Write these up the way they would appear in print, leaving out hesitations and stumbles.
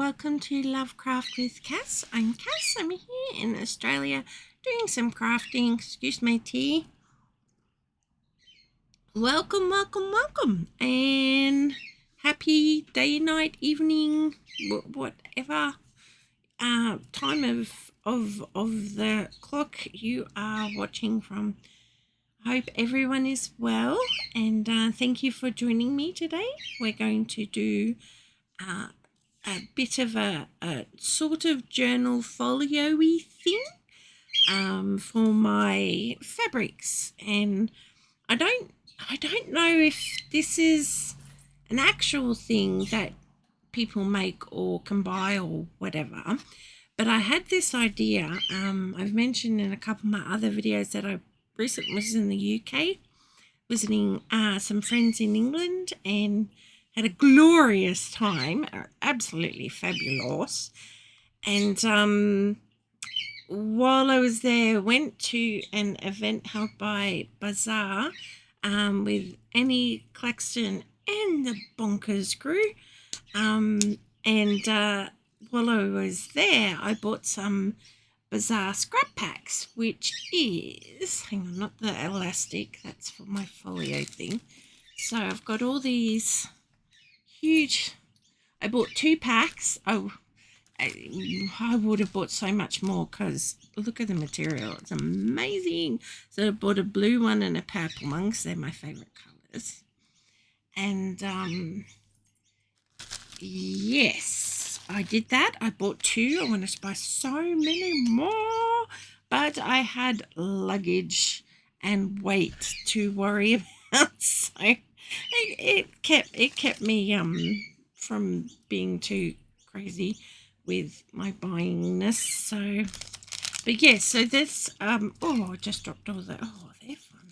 welcome to Lovecraft with Cass. I'm Cass. I'm here in Australia doing some crafting. Excuse my tea. Welcome, and happy day, night, evening, whatever time of the clock you are watching from. I hope everyone is well, and thank you for joining me today. We're going to do a bit of a sort of journal folio-y thing for my fabrics, and I don't know if this is an actual thing that people make or can buy or whatever, but I had this idea. I've mentioned in a couple of my other videos that I recently was in the UK visiting some friends in England and had a glorious time, absolutely fabulous. And while I was there, went to an event held by Bazaar with Annie Claxton and the Bonkers crew. And while I was there, I bought some Bazaar scrap packs, which is, hang on, not the elastic, that's for my folio thing. So I've got all these huge, I bought 2 packs. I would have bought so much more because look at the material, it's amazing. So I bought a blue one and a purple one because they're my favorite colors. And yes, I did that. I bought 2. I wanted to buy so many more, but I had luggage and weight to worry about, so it kept me from being too crazy with my buyingness. So, but yes, so this I just dropped all the, they're fun.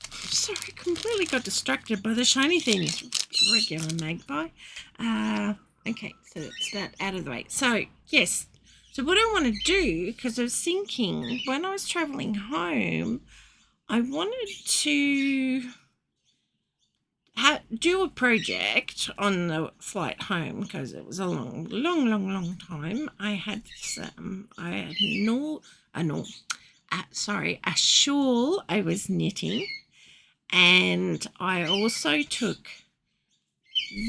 Sorry, completely got distracted by the shiny things. Regular magpie. Okay, so that's that out of the way. So yes, so what I want to do, because I was thinking when I was traveling home, I wanted to do a project on the flight home because it was a long time. I had a shawl I was knitting, and I also took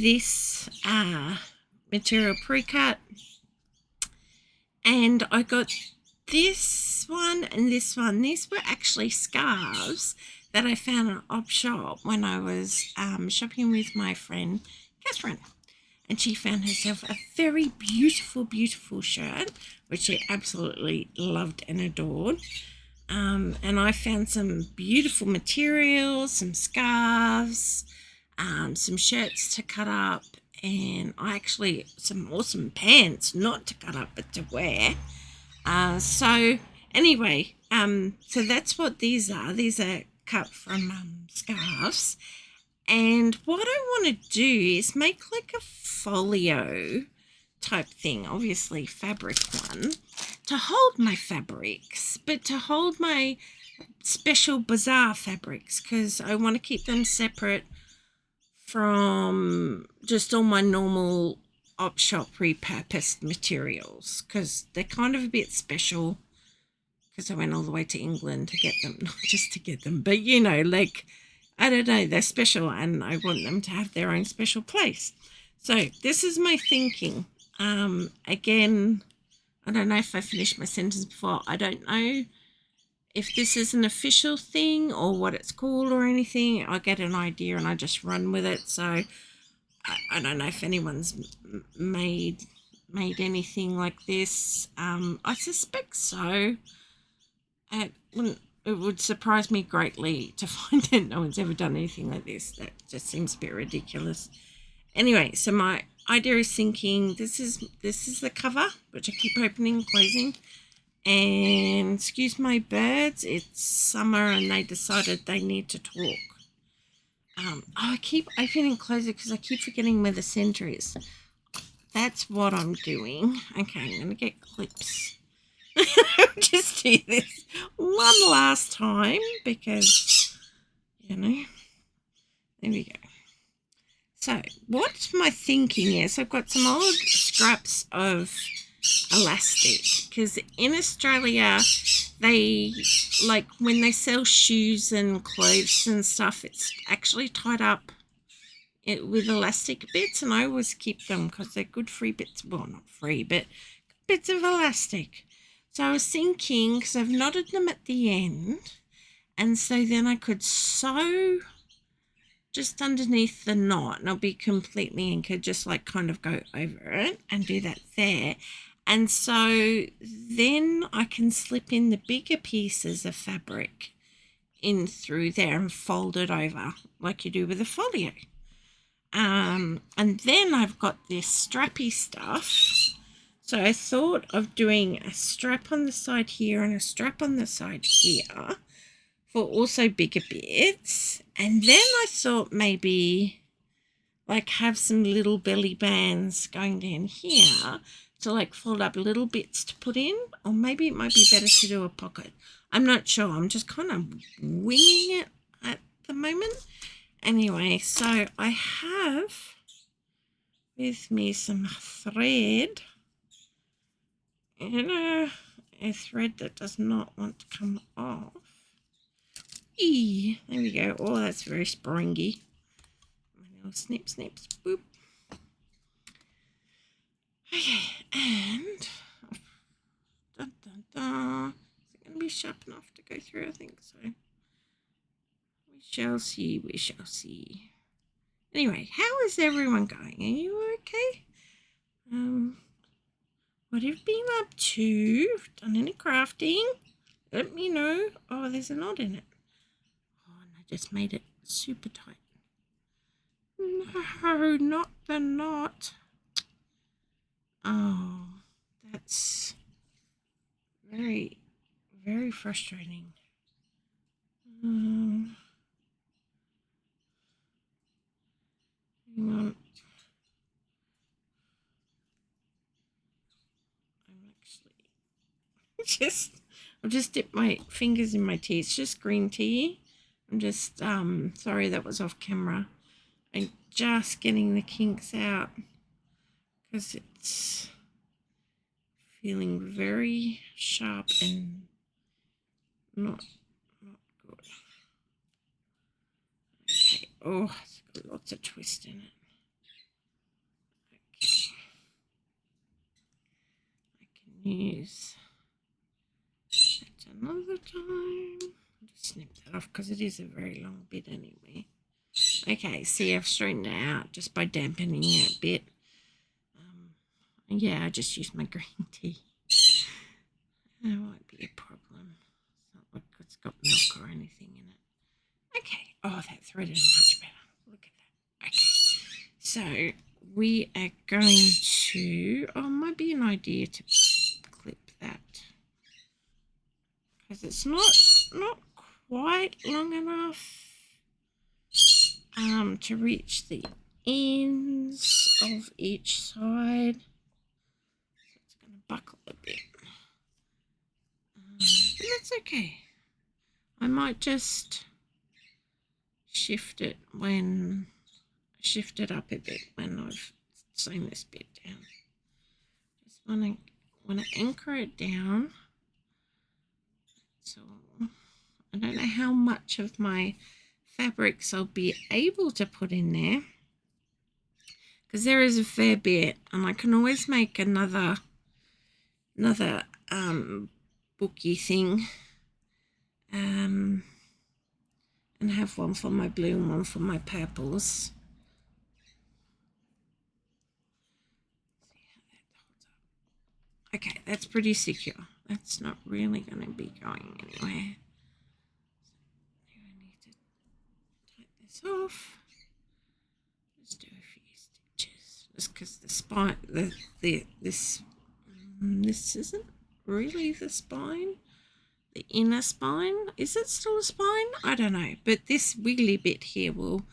this material pre-cut, and I got this one and this one. These were actually scarves that I found in an op shop when I was shopping with my friend Catherine, and she found herself a very beautiful shirt which she absolutely loved and adored. And I found some beautiful materials, some scarves, some shirts to cut up, and some awesome pants, not to cut up but to wear. So anyway, so that's what these are. These are cut from scarves, and what I want to do is make like a folio type thing, obviously fabric one, to hold my fabrics, but to hold my special Bazaar fabrics, because I want to keep them separate from just all my normal op shop repurposed materials, because they're kind of a bit special, because I went all the way to England to get them, not just to get them, but like, I don't know, they're special and I want them to have their own special place. So this is my thinking. Again, I don't know if I finished my sentence before. I don't know if this is an official thing or what it's called or anything. I get an idea and I just run with it. So I don't know if anyone's made anything like this. I suspect so. It would surprise me greatly to find that no one's ever done anything like this. That just seems a bit ridiculous. Anyway, so my idea is thinking this is the cover, which I keep opening and closing. And excuse my birds, it's summer and they decided they need to talk. I keep opening and closing because I keep forgetting where the center is. That's what I'm doing. Okay, I'm going to get clips. Just do this one last time because, there we go. So what my thinking is, I've got some old scraps of elastic, because in Australia they, like, when they sell shoes and clothes and stuff, it's actually tied up with elastic bits, and I always keep them because they're good free bits. Well, not free, but bits of elastic. So I was thinking, because I've knotted them at the end, and so then I could sew just underneath the knot, and I'll be completely anchored, just like kind of go over it and do that there. And so then I can slip in the bigger pieces of fabric in through there and fold it over like you do with a folio. And then I've got this strappy stuff. So I thought of doing a strap on the side here and a strap on the side here for also bigger bits. And then I thought maybe like have some little belly bands going down here to like fold up little bits to put in, or maybe it might be better to do a pocket. I'm not sure. I'm just kind of winging it at the moment. Anyway, so I have with me some thread and a thread that does not want to come off. There we go. Oh, that's very springy. My little snip, snips, boop. Okay, and dun, dun, dun. Is it going to be sharp enough to go through? I think so. We shall see. We shall see. Anyway, how is everyone going? Are you okay? What have you been up to? Done any crafting? Let me know. Oh, there's a knot in it. Oh, and I just made it super tight. No, not the knot. Oh, that's very, very frustrating. Hang on. I'm actually I've just dipped my fingers in my tea. It's just green tea. I'm just sorry that was off camera. I'm just getting the kinks out because it's feeling very sharp and not good. Okay. Oh, it's got lots of twist in it. Okay. I can use that another time. I'll just snip that off because it is a very long bit anyway. Okay, see, I've straightened it out just by dampening it a bit. Yeah, I just used my green tea. That might be a problem. It's not like it's got milk or anything in it. Okay. Oh, that thread is much better. Look at that. Okay. So we are going to... Oh, it might be an idea to clip that. Because it's not quite long enough to reach the ends of each side. So it's going to buckle a bit. But that's okay. I might just shift it up a bit when I've sewn this bit down. Just want to anchor it down. So I don't know how much of my fabrics I'll be able to put in there, because there is a fair bit, and I can always make another booky thing, and have one for my blue and one for my purples. Okay, that's pretty secure. That's not really going to be going anywhere. So I need to take this off. Just do a few stitches, just because the spine, this isn't really the spine. The inner spine, is it still a spine? I don't know, but this wiggly bit here will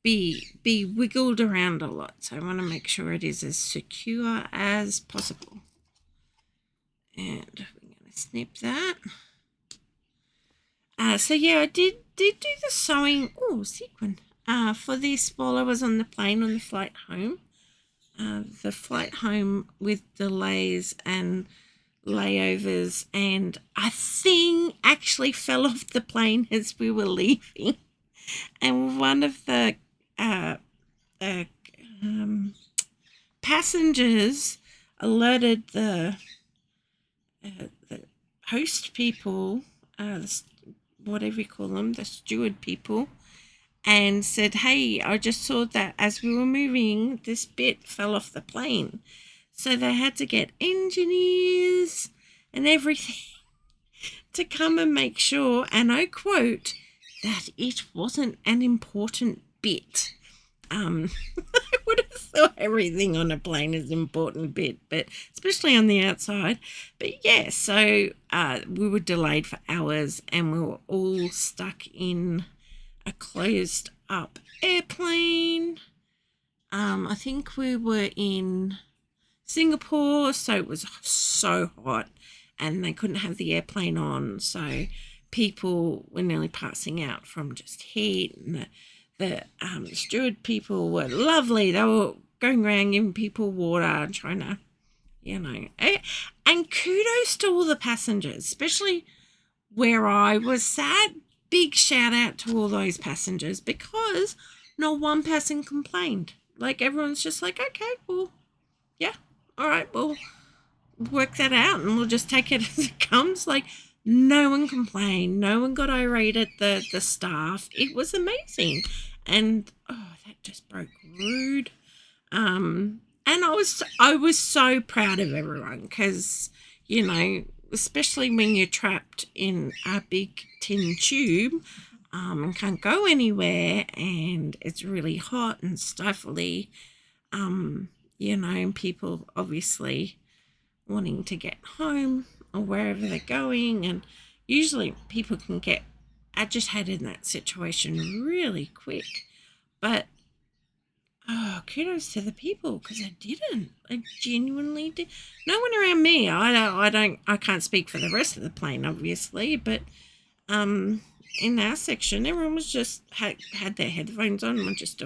be wiggled around a lot, so I want to make sure it is as secure as possible. And we're going to snip that. So yeah, I did do the sewing. Oh, sequin. for this, while I was on the plane on the flight home, the flight home with delays and layovers, and a thing actually fell off the plane as we were leaving, and one of the uh, passengers alerted the host people, whatever you call them, the steward people, and said, hey, I just saw that as we were moving, this bit fell off the plane. So they had to get engineers and everything to come and make sure, and I quote, that it wasn't an important bit. I would have thought everything on a plane is an important bit, but especially on the outside. But yeah, so we were delayed for hours, and we were all stuck in a closed up airplane. I think we were in Singapore, so it was so hot and they couldn't have the airplane on, so people were nearly passing out from just heat, and the steward people were lovely. They were going around giving people water and trying to, and kudos to all the passengers, especially where I was sat. Big shout out to all those passengers, because not one person complained. Like, everyone's just like, okay, well, yeah, all right, we'll work that out and we'll just take it as it comes. Like, no one complained. No one got irate at the staff. It was amazing. And, that just broke rude. And I was so proud of everyone, because, especially when you're trapped in a big tin tube and can't go anywhere, and it's really hot and stifly, and people obviously wanting to get home or wherever they're going, and usually people can get agitated in that situation really quick. But kudos to the people, because I genuinely did. No one around me. I can't speak for the rest of the plane, obviously, but in our section, everyone was just had their headphones on and were just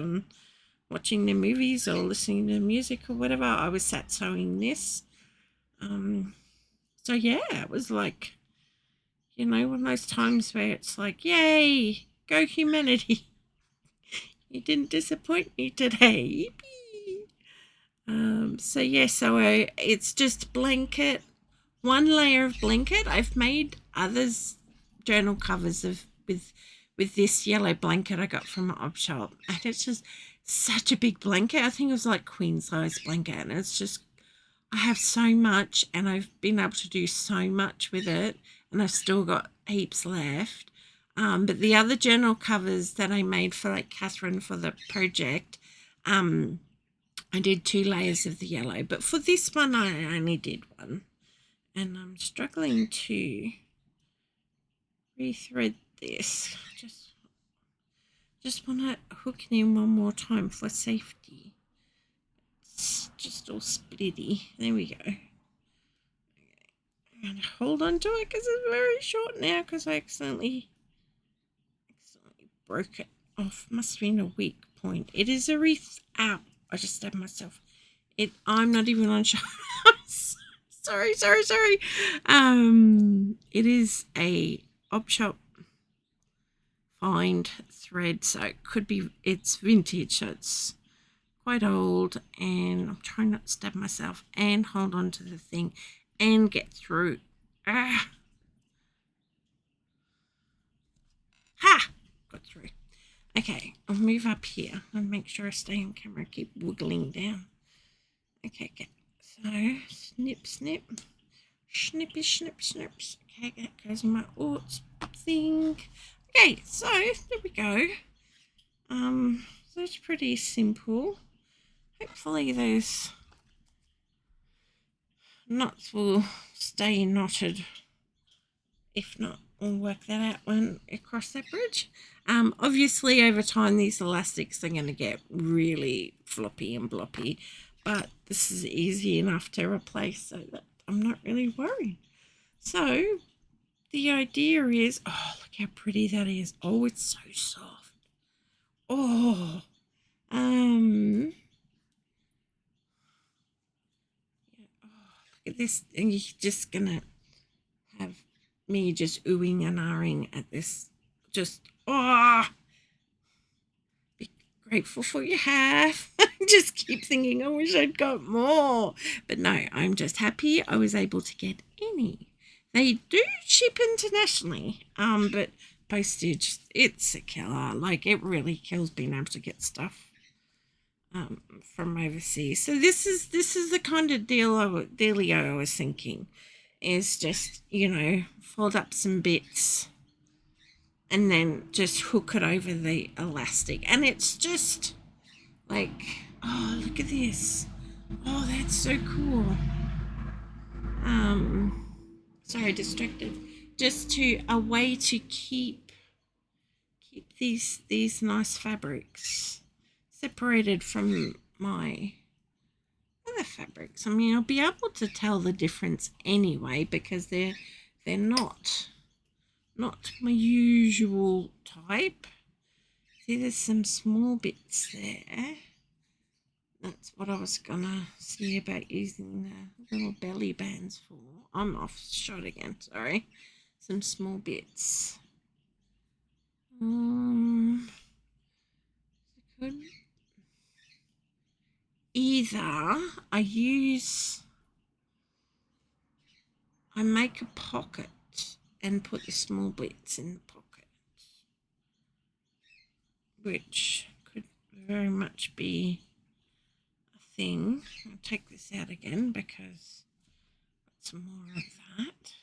watching their movies or listening to music or whatever. I was sat sewing this. So yeah, it was like, one of those times where it's like, yay, go humanity. You didn't disappoint me today. Yippee. So it's just blanket, one layer of blanket. I've made others journal covers with this yellow blanket I got from an op shop, and it's just such a big blanket. I think it was like queen size blanket, and it's just, I have so much, and I've been able to do so much with it, and I've still got heaps left. But the other journal covers that I made for like Catherine for the project, I did 2 layers of the yellow, but for this one I only did one, and I'm struggling to rethread this. Just want to hook it in one more time for safety. It's just all splitty. There we go. I'm going to hold on to it because it's very short now, because I accidentally broke it off. Must have been a weak point. It is a ow, I just stabbed myself. I'm not even on show. sorry. It is a op shop find thread, so it could be, it's vintage, so it's quite old, and I'm trying not to stab myself and hold on to the thing and get through. Ha! Got through. Okay, I'll move up here and make sure I stay on camera. Keep wiggling down. Okay, good. So, snip, snippy, snips. Okay, that goes in my orts thing. Okay, so there we go. So it's pretty simple. Hopefully those knots will stay knotted. If not, we'll work that out when we cross that bridge. Obviously, over time, these elastics are going to get really floppy and bloppy, but this is easy enough to replace, so that I'm not really worried. So the idea is, look how pretty that is. Oh, it's so soft. Oh, this, and you're just gonna have me just oohing and ahhing at this. Just, be grateful for your half. I just keep thinking, I wish I'd got more. But no, I'm just happy I was able to get any. They do ship internationally, but postage, it's a killer. Like, it really kills being able to get stuff from overseas. So this is the kind of dealio I was thinking, is just, fold up some bits and then just hook it over the elastic, and it's just like, oh, look at this. Oh, that's so cool. Sorry, distracted. Just a way to keep these nice fabrics separated from my other fabrics. I mean, I'll be able to tell the difference anyway, because they're not my usual type. See, there's some small bits there. That's what I was gonna see about using the little belly bands for. I'm off shot again, sorry. Some small bits. Could either I make a pocket and put the small bits in the pocket, which could very much be a thing. I'll take this out again because I've got some more of that.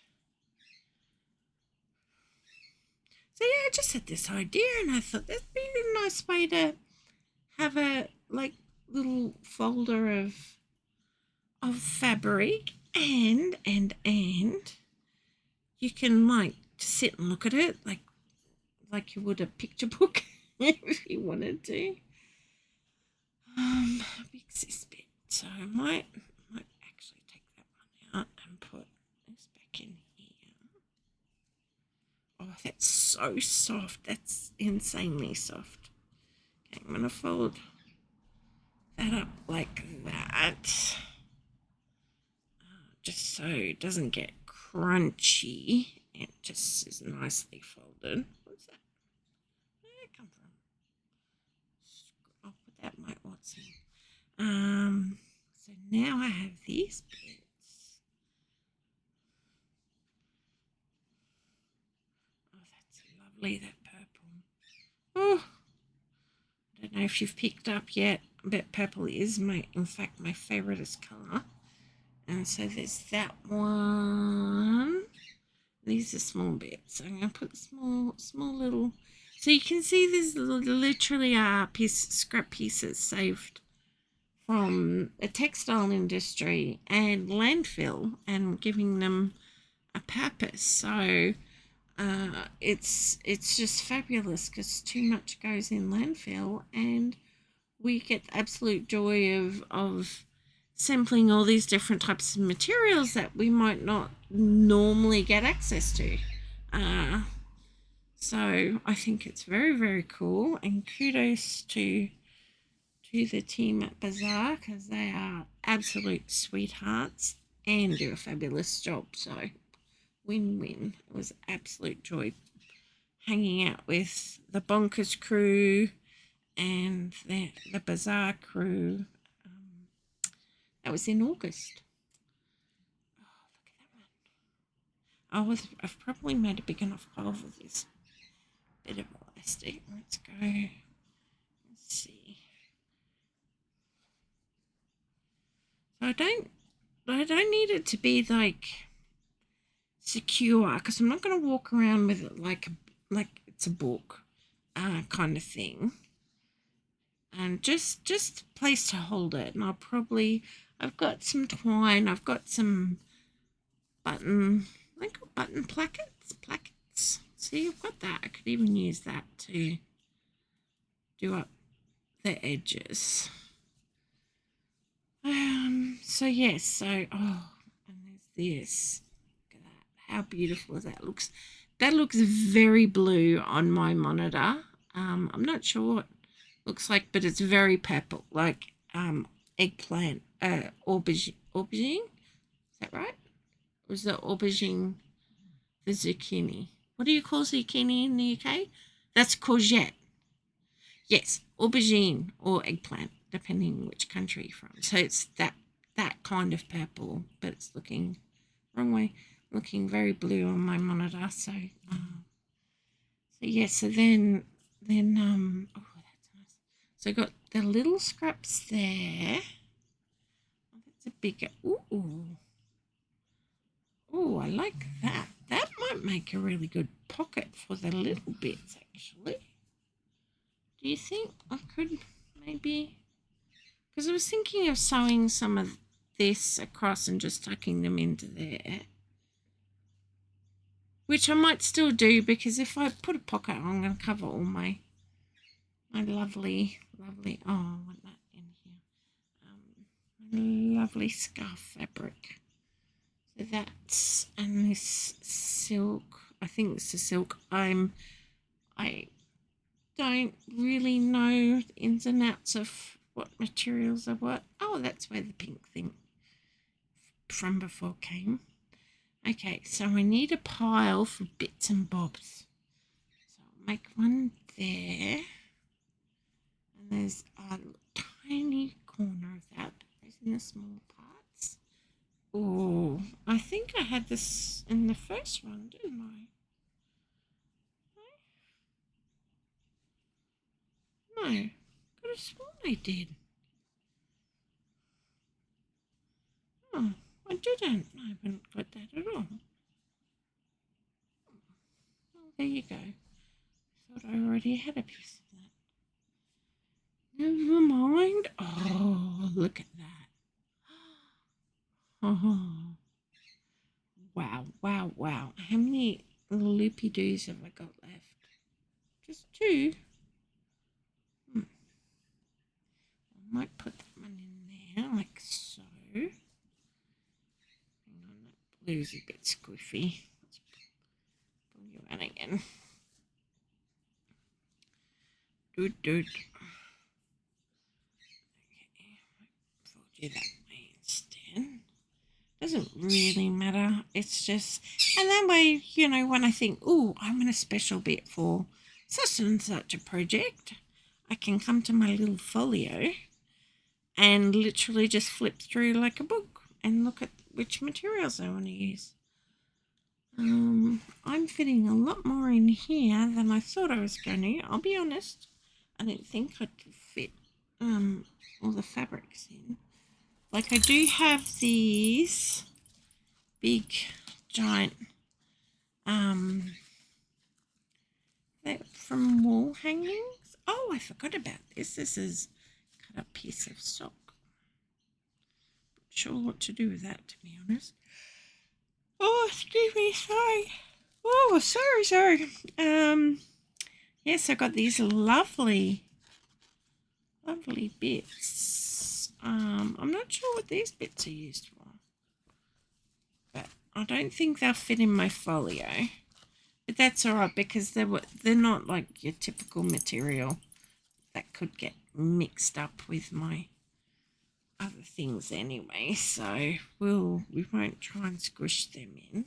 So yeah, I just had this idea, and I thought that'd be a nice way to have a little folder of fabric, and you can sit and look at it like you would a picture book if you wanted to. How big's this bit? So I might actually take that one out and put this back in here. Oh, that's so soft. That's insanely soft. Okay, I'm gonna fold that up like that, just so it doesn't get crunchy. It just is nicely folded. What's that? Where did it come from? I'll put that in my Watson. So now I have these bits. Oh, that's lovely, that purple. Oh, I don't know if you've picked up yet, but purple is in fact my favouriteest colour. And so there's that one. These are small bits. I'm going to put small little. So you can see there's literally scrap pieces saved from the textile industry and landfill, and giving them a purpose. So it's just fabulous, because too much goes in landfill, and we get the absolute joy of sampling all these different types of materials that we might not normally get access to. So I think it's very, very cool, and kudos to the team at Bazaar, because they are absolute sweethearts and do a fabulous job. So win-win. It was absolute joy hanging out with the Bonkers crew and the Bazaar crew. That was in August. Oh, look at that one. I've probably made a big enough hole for this bit of elastic. Let's go. Let's see. So I don't need it to be secure, because I'm not going to walk around with it like it's a book kind of thing. And just a place to hold it. And I've got some twine, I've got some button plackets. See, I've got that. I could even use that to do up the edges. So yes, and there's this. Look at that. How beautiful that looks. That looks very blue on my monitor. I'm not sure what it looks like, but it's very purple, like eggplant, aubergine. Is that right? Or is the aubergine the zucchini? What do you call zucchini in the UK? That's courgette. Yes, aubergine or eggplant, depending which country you're from. So it's that kind of purple, but it's looking wrong way, looking very blue on my monitor. So yeah. So then oh, that's nice. So I got the little scraps there. Oh, that's a bigger. Ooh, I like that. That might make a really good pocket for the little bits, actually. Do you think I could maybe? Because I was thinking of sewing some of this across and just tucking them into there. Which I might still do, because if I put a pocket on, I'm going to cover all my lovely, oh, I want that in here. Lovely scarf fabric. So that's, and this silk, I think it's a silk. I don't really know the ins and outs of what materials are what. Oh, that's where the pink thing from before came. Okay, so I need a pile for bits and bobs. So I'll make one there. And there's a tiny corner of that. There's in the small parts. Oh, I think I had this in the first one, didn't I? No, could have sworn I did. Oh, I didn't. I haven't got that at all. Oh, there you go. I thought I already had a piece of that. Never mind. Oh, look at that. Oh, wow. How many loopy doos have I got left? Just two. I might put that one in there, like so. Hang on, that blue's a bit squiffy. Let's pull you out again. Doot. Okay, fold you that way instead. Doesn't really matter. It's just, and that way, when I think, oh, I'm in a special bit for such and such a project, I can come to my little folio and literally just flip through like a book and look at which materials I want to use. I'm fitting a lot more in here than I thought I was going to. I'll be honest. I didn't think I'd fit all the fabrics in. Like, I do have these big, giant, they're from wall hangings. Oh, I forgot about this. This is cut up piece of sock. Not sure what to do with that, to be honest. Oh, excuse me, sorry. Oh, sorry. Yes, I got these lovely bits. I'm not sure what these bits are used for, but I don't think they'll fit in my folio. But that's all right, because they're not like your typical material that could get mixed up with my other things anyway. So we won't try and squish them in.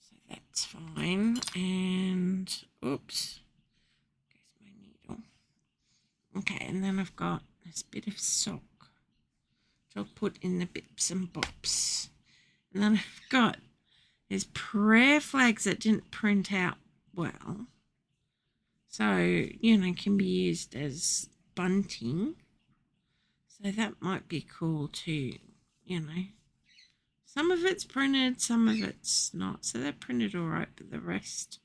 So that's fine. And oops, there's my needle. Okay, and then I've got this bit of sock, which I'll put in the bits and bobs. And then I've got these prayer flags that didn't print out well. So, can be used as bunting. So that might be cool too, Some of it's printed, some of it's not. So they're printed all right, but the rest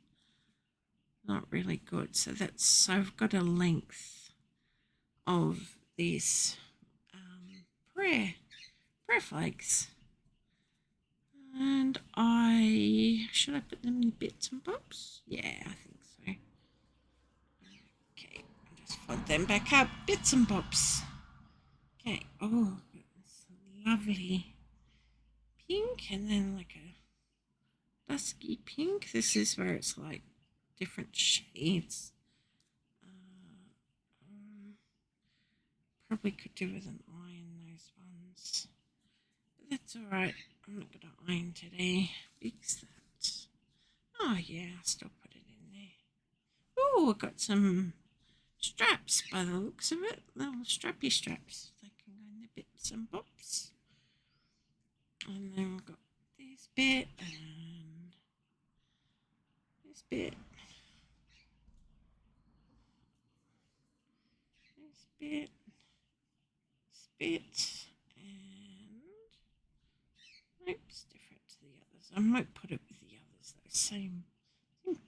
not really good. So I've got a length of these prayer flags. And should I put them in bits and bobs? Yeah, I think so. Okay, I'll just fold them back up, bits and bobs. Okay, oh, this lovely pink, and then like a dusky pink. This is where it's like different shades. Probably could do with an eye in those ones. But that's It's all right. I'm not going to iron today. Fix that. Oh, yeah, I'll still put it in there. Oh, I've got some straps by the looks of it. Little strappy straps. They can go in the bits and bobs. And then we've got this bit and this bit. This bit. This bit. And nope, it's different to the others. I might put it with the others though. Same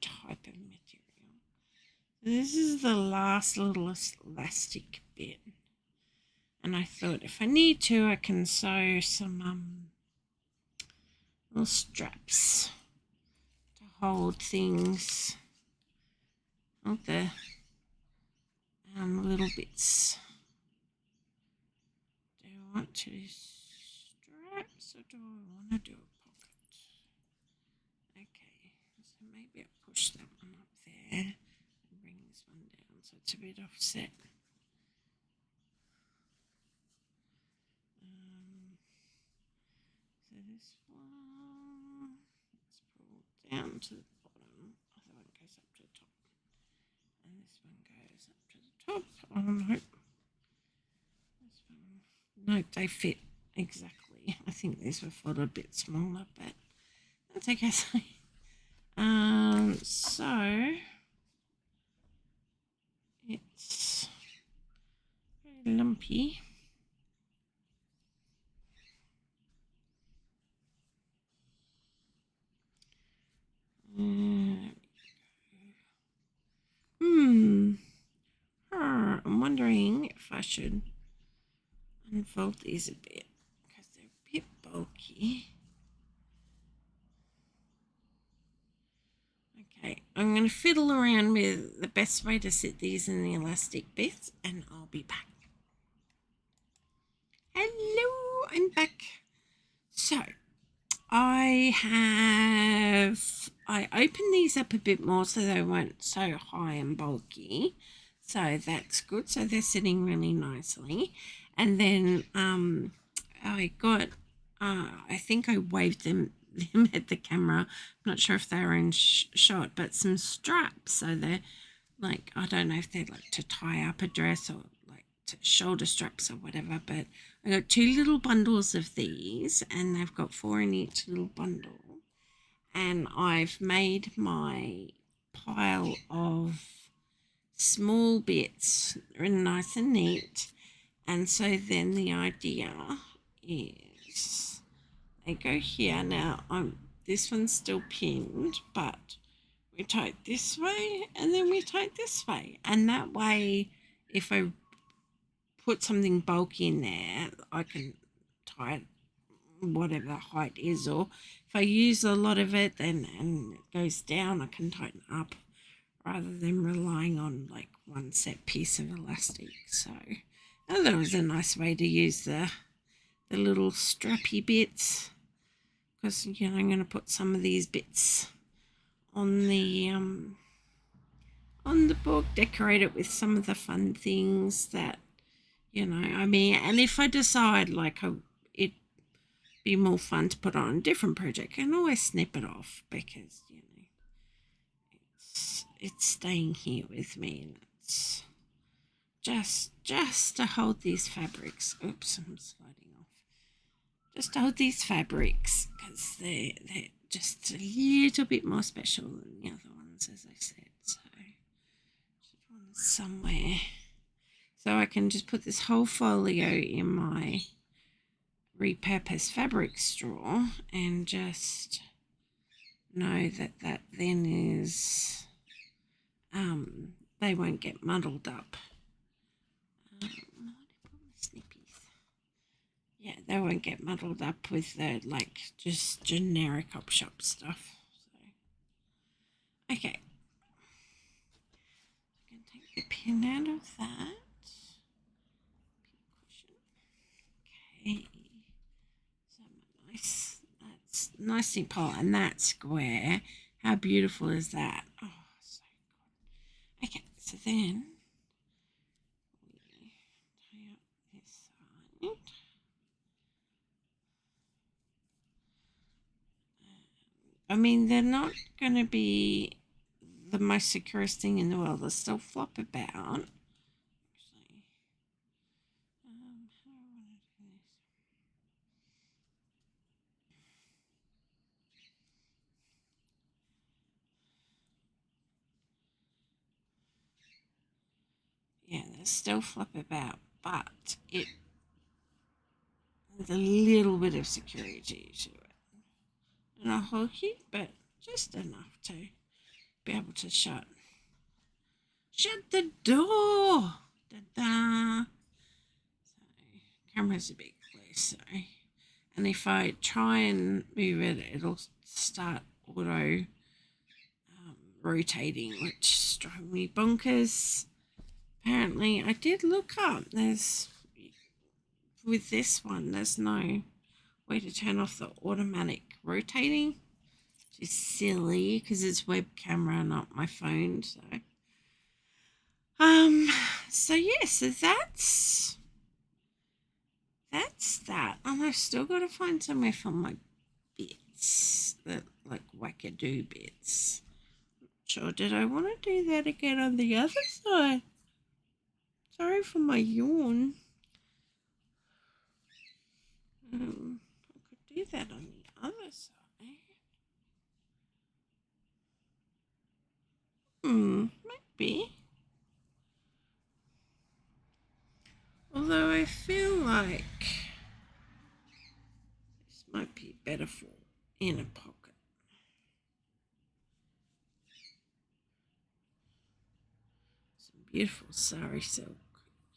type of material. This is the last little elastic bit. And I thought if I need to, I can sew some little straps to hold things, hold the little bits. Do I want to do straps or do I want to do a pocket? Okay, so maybe I'll push that one up there and bring this one down so it's a bit offset. So this one, let's pull down to the bottom. Other one goes up to the top. And this one goes up to the top. Oh no. This one. No, they fit exactly. I think these were folded a bit smaller, but that's okay. So it's very lumpy. I'm wondering if I should unfold these a bit because they're a bit bulky. Okay, I'm going to fiddle around with the best way to sit these in the elastic bits and I'll be back. Hello, I'm back. So, I opened these up a bit more so they weren't so high and bulky. So that's good. So they're sitting really nicely. And then I got, I think I waved them at the camera. I'm not sure if they were in shot, but some straps. So they're like, I don't know if they're like to tie up a dress or like to shoulder straps or whatever, but I got 2 little bundles of these and they've got 4 in each little bundle. And I've made my pile of small bits really nice and neat. And so then the idea is they go here. Now this one's still pinned, but we tie it this way and then we tie it this way. And that way, if I put something bulky in there, I can tie it whatever the height is, or if I use a lot of it then and it goes down, I can tighten up rather than relying on like one set piece of elastic. So I thought it was a nice way to use the little strappy bits because I'm going to put some of these bits on the book, decorate it with some of the fun things that and if I decide like it'd be more fun to put on a different project, I can always snip it off because it's staying here with me, and it's just to hold these fabrics. Oops, I'm sliding off. Just to hold these fabrics because they're just a little bit more special than the other ones, as I said. So just want somewhere. So I can just put this whole folio in my repurposed fabric straw and just know that then is they won't get muddled up. Yeah, they won't get muddled up with the like just generic op shop stuff. So okay, I'm gonna take the pin out of that. Okay, so that's nicely pulled, and that square. How beautiful is that? Oh, so good. Okay, so then we tie up this side. I mean, they're not going to be the most securest thing in the world. They still flop about. Actually, how do I want to do this? Yeah, they still flop about, but it there's a little bit of security to it. Not hokey, but just enough to be able to shut the door. Da-da. So, camera's a bit close, so. And if I try and move it, it'll start auto rotating, which drove me bonkers. Apparently, I did look up. With this one, there's no way to turn off the automatic rotating. Which is silly because it's web camera, not my phone. So yeah, so that's that. And I've still got to find somewhere for my bits, that like wackadoo bits. Sure, did I want to do that again on the other side? Sorry for my yawn. I could do that on the other side. Maybe. Although I feel like this might be better for in a pocket. Some beautiful sari silk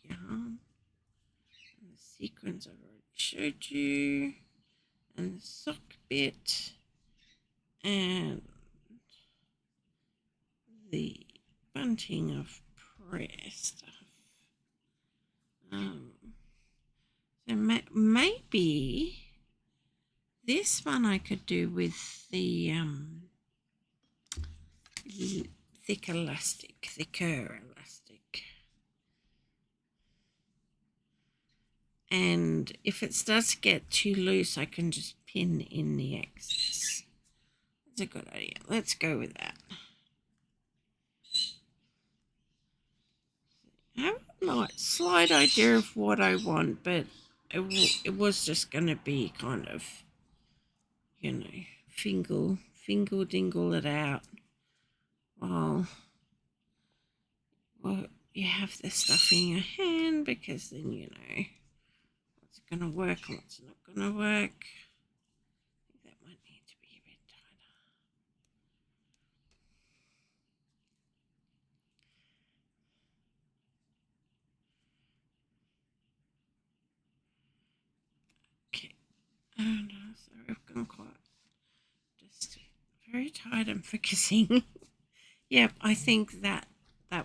yarn. And the sequins I've already showed you. And the sock bit. And the bunting of press stuff. So maybe this one I could do with the thicker elastic. And if it starts to get too loose, I can just pin in the excess. That's a good idea. Let's go with that. I have a slight idea of what I want, but it was just going to be kind of, fingle dingle it out while you have the stuff in your hand, because then you know what's going to work and what's not going to work. I think that might need to be a bit tighter. Okay. Oh no, sorry, I've gone quite just very tight and focusing. Yep, I think that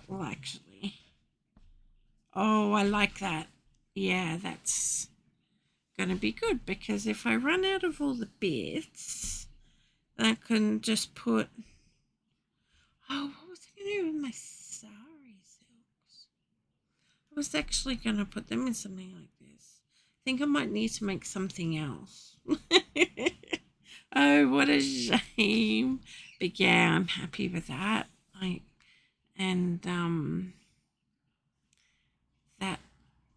will actually. Oh, I like that. Yeah, that's going to be good, because if I run out of all the bits, I can just put. Oh, what was I going to do with my sari silks? I was actually going to put them in something like this. I think I might need to make something else. Oh, what a shame. But yeah, I'm happy with that.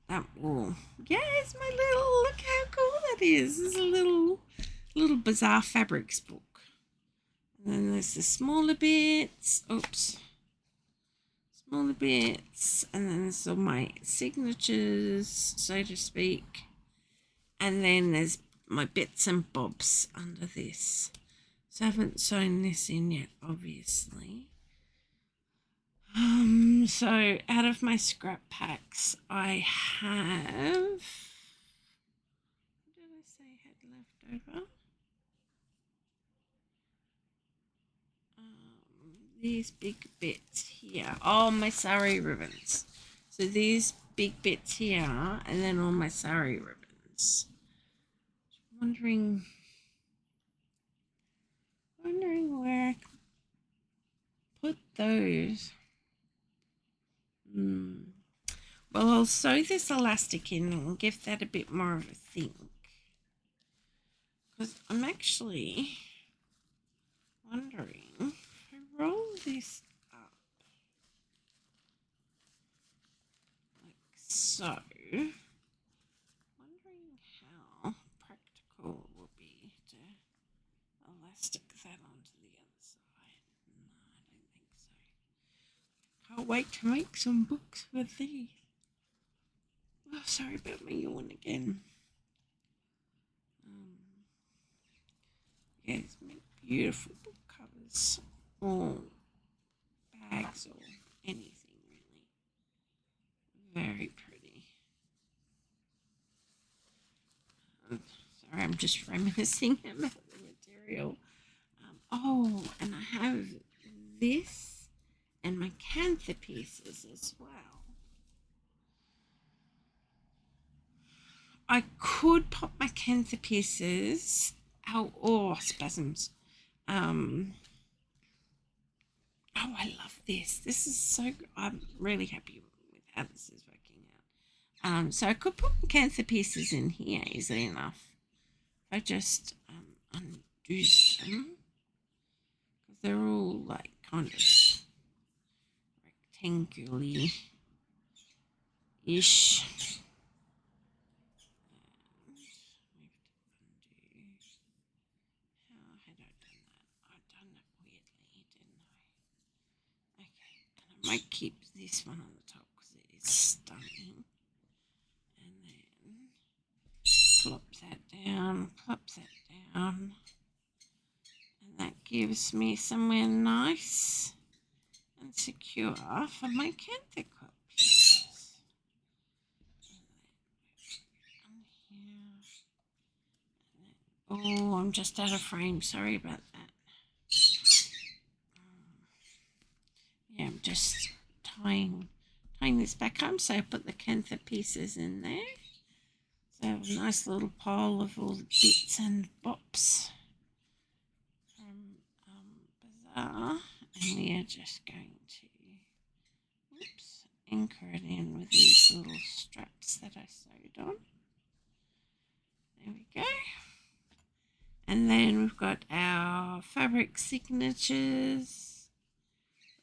That will. Yeah, it's my little. Look how cool that is. It's a little bizarre fabrics book. And then there's the smaller bits. Oops. Smaller bits. And then there's all my signatures, so to speak. And then there's my bits and bobs under this. So I haven't sewn this in yet, obviously. So out of my scrap packs, I have. What did I say had left over? These big bits here. Oh, my sari ribbons. So these big bits here, and then all my sari ribbons. Wondering where I could put those. Well, I'll sew this elastic in and give that a bit more of a think. Because I'm actually wondering if I roll this up like so, wondering how practical it will be to elastic that onto the other side. No, I don't think so. Can't wait to make some books with these. Oh, sorry about my yawn again. Yes, make beautiful book covers or bags or anything really. Very pretty. Sorry, I'm just reminiscing about the material. Oh, and I have this and my kantha pieces as well. I could pop my kantha pieces out. Oh, spasms. Oh, I love this. This is so good. I'm really happy with how this is working out. So I could put my kantha pieces in here easily enough. If I just undo them, because they're all like kind of rectangular-ish. How had I done that? I'd done it weirdly, didn't I? Okay, and I might keep this one on the top because it is stunning. And then plop that down, and that gives me somewhere nice and secure for my kantha quilt pieces. Oh, I'm just out of frame. Sorry about that. Yeah, I'm just tying this back home. So I put the kantha pieces in there. So I have a nice little pile of all the bits and bops from Bazaar. And we are just going to anchor it in with these little straps that I sewed on. There we go. And then we've got our fabric signatures,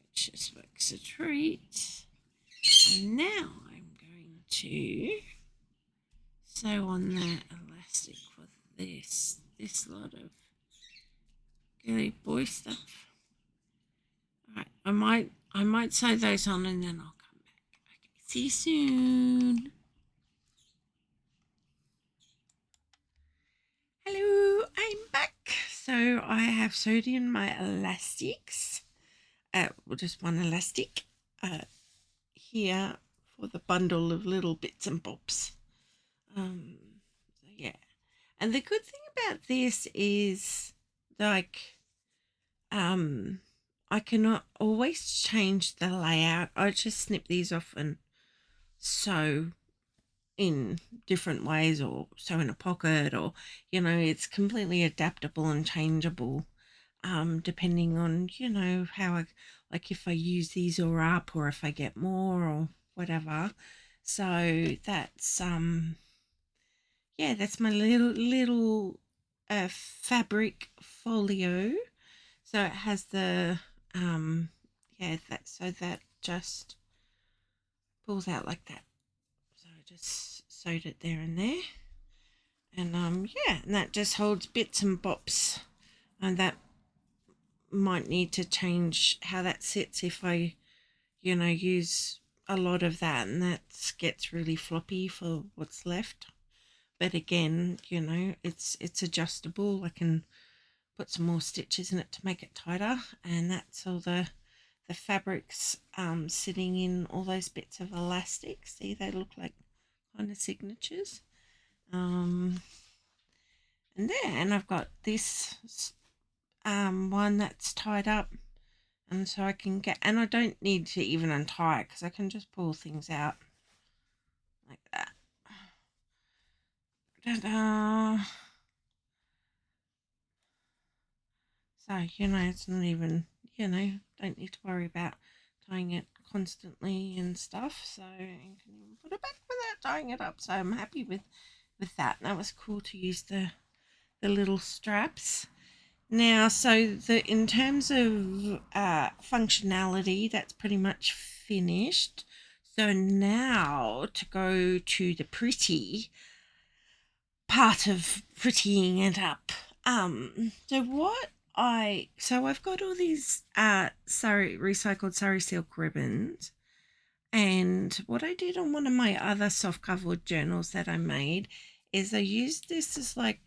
which just works a treat. And now I'm going to sew on that elastic with this lot of girly boy stuff. Alright, I might sew those on and then I'll come back. Okay, see you soon. Hello, I'm back. So I have sewed in my elastics. Just one elastic here for the bundle of little bits and bobs. So yeah. And the good thing about this is like I cannot always change the layout. I just snip these off and sew in different ways or sew in a pocket, or it's completely adaptable and changeable depending on how I like, if I use these or up, or if I get more or whatever. So that's yeah, that's my little fabric folio. So it has the yeah, that just pulls out like that. So I just sewed it there and there. And yeah, and that just holds bits and bops. And that might need to change how that sits if I, use a lot of that, and that gets really floppy for what's left. But again, it's adjustable. I can put some more stitches in it to make it tighter, and that's all the fabrics sitting in all those bits of elastic. See, they look like kind of signatures. And there, and I've got this one that's tied up, and so I can get, and I don't need to even untie it because I can just pull things out like that. Ta-da! So it's not even, don't need to worry about tying it constantly and stuff. So you can even put it back without tying it up. So I'm happy with that. And that was cool to use the little straps. Now, so in terms of functionality, that's pretty much finished. So now to go to the pretty part of prettying it up. So I've got all these recycled sari silk ribbons, and what I did on one of my other soft covered journals that I made is I used this as like,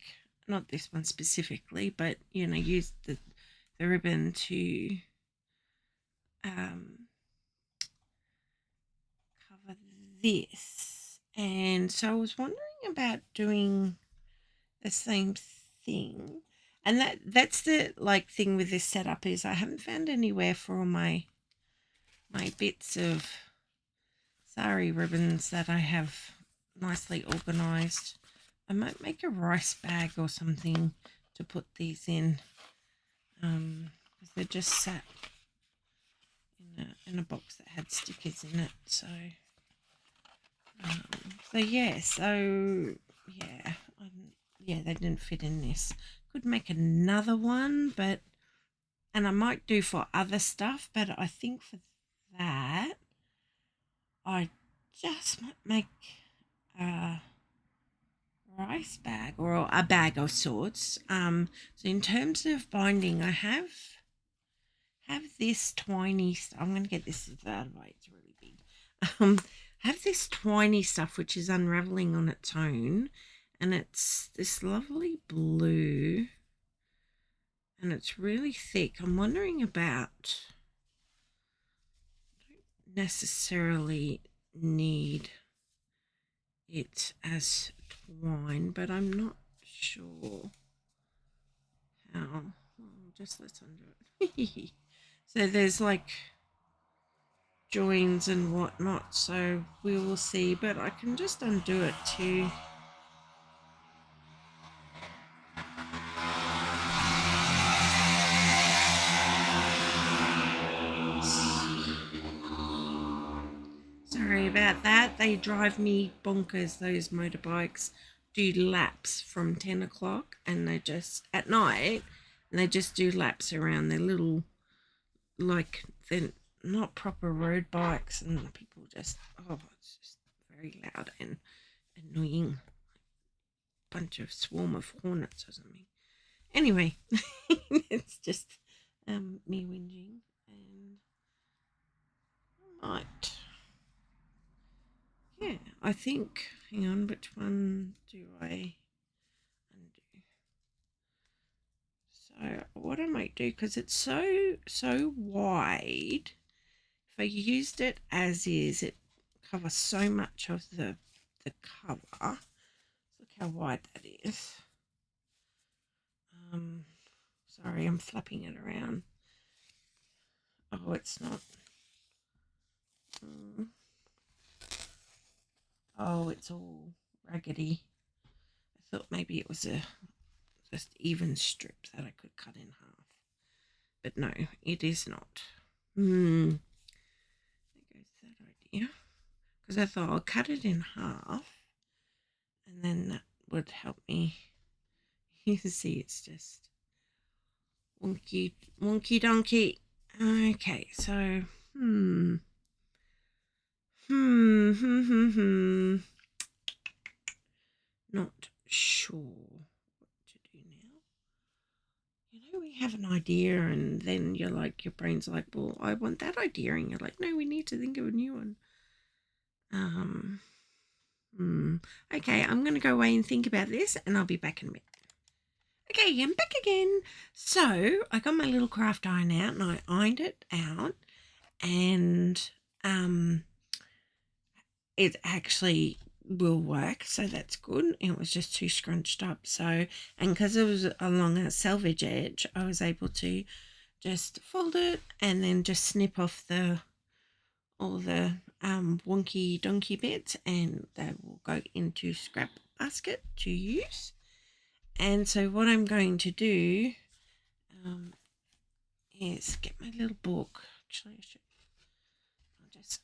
not this one specifically, but used the ribbon to cover this. And so I was wondering about doing the same thing. And that's the thing with this setup is I haven't found anywhere for all my bits of sari ribbons that I have nicely organized. I might make a rice bag or something to put these in, because they're just sat in a box that had stickers in it. So they didn't fit in this. Could make another one, and I might do for other stuff, but I think for that I just might make a rice bag or a bag of sorts. So in terms of binding, I have this tiny. I'm going to get this out of the way. It's really big. I have this tiny stuff which is unraveling on its own, and it's this lovely blue, and it's really thick. I'm wondering about. Don't necessarily need it as twine, but I'm not sure how. Just let's undo it. So there's joins and whatnot, so we will see, but I can just undo it too. Sorry about that. They drive me bonkers, those motorbikes. Do laps from 10 o'clock and they just at night, and they just do laps around their little, they're not proper road bikes, and people just, it's just very loud and annoying. Bunch of swarm of hornets or something. Anyway, it's just me whinging, and right. Yeah, I think. Hang on, which one do I undo? So what I might do, because it's so wide, if I used it as is, it covers so much of the cover. Look how wide that is. Sorry, I'm flapping it around. Oh, it's not. Oh, it's all raggedy. I thought maybe it was a just even strip that I could cut in half. But no, it is not. There goes that idea. Because I thought I'll cut it in half, and then that would help me. You see, it's just wonky donkey. Okay, so not sure what to do now. We have an idea, and then you're like, your brain's like, well, I want that idea, and you're like, no, we need to think of a new one. Okay, I'm going to go away and think about this, and I'll be back in a bit. Okay, I'm back again. So I got my little craft iron out, and I ironed it out, and it actually will work, so that's good. It was just too scrunched up, so, and because it was along a selvage edge, I was able to just fold it and then just snip off all the wonky donkey bits, and they will go into scrap basket to use. And so what I'm going to do is get my little book. Actually, I'll just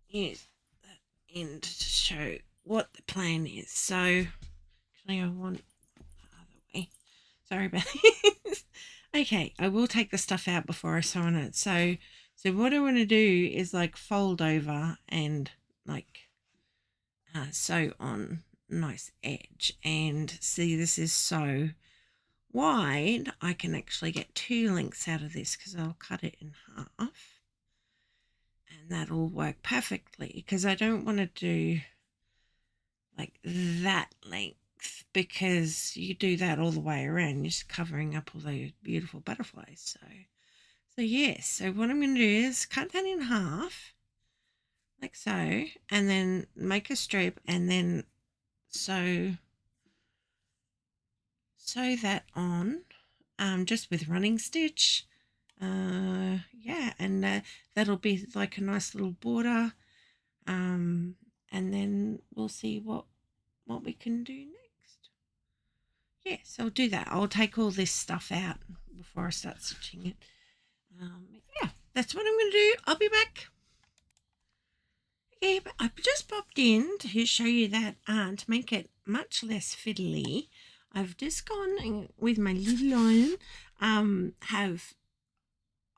use that end to show what the plan is. So actually I want the other way. Sorry about this. Okay, I will take the stuff out before I sew on it. So what I want to do is like fold over and like sew on nice edge. And see, this is so wide, I can actually get 2 lengths out of this because I'll cut it in half. And that'll work perfectly because I don't want to do like that length because you do that all the way around. You're just covering up all those beautiful butterflies. So yes, so what I'm going to do is cut that in half like so, and then make a strip and then sew that on just with running stitch. Yeah, and that'll be like a nice little border. And then we'll see what we can do next. Yes, I'll do that. I'll take all this stuff out before I start stitching it. Yeah, that's what I'm going to do. I'll be back. Okay, but I just popped in to show you that to make it much less fiddly, I've just gone with my little iron, have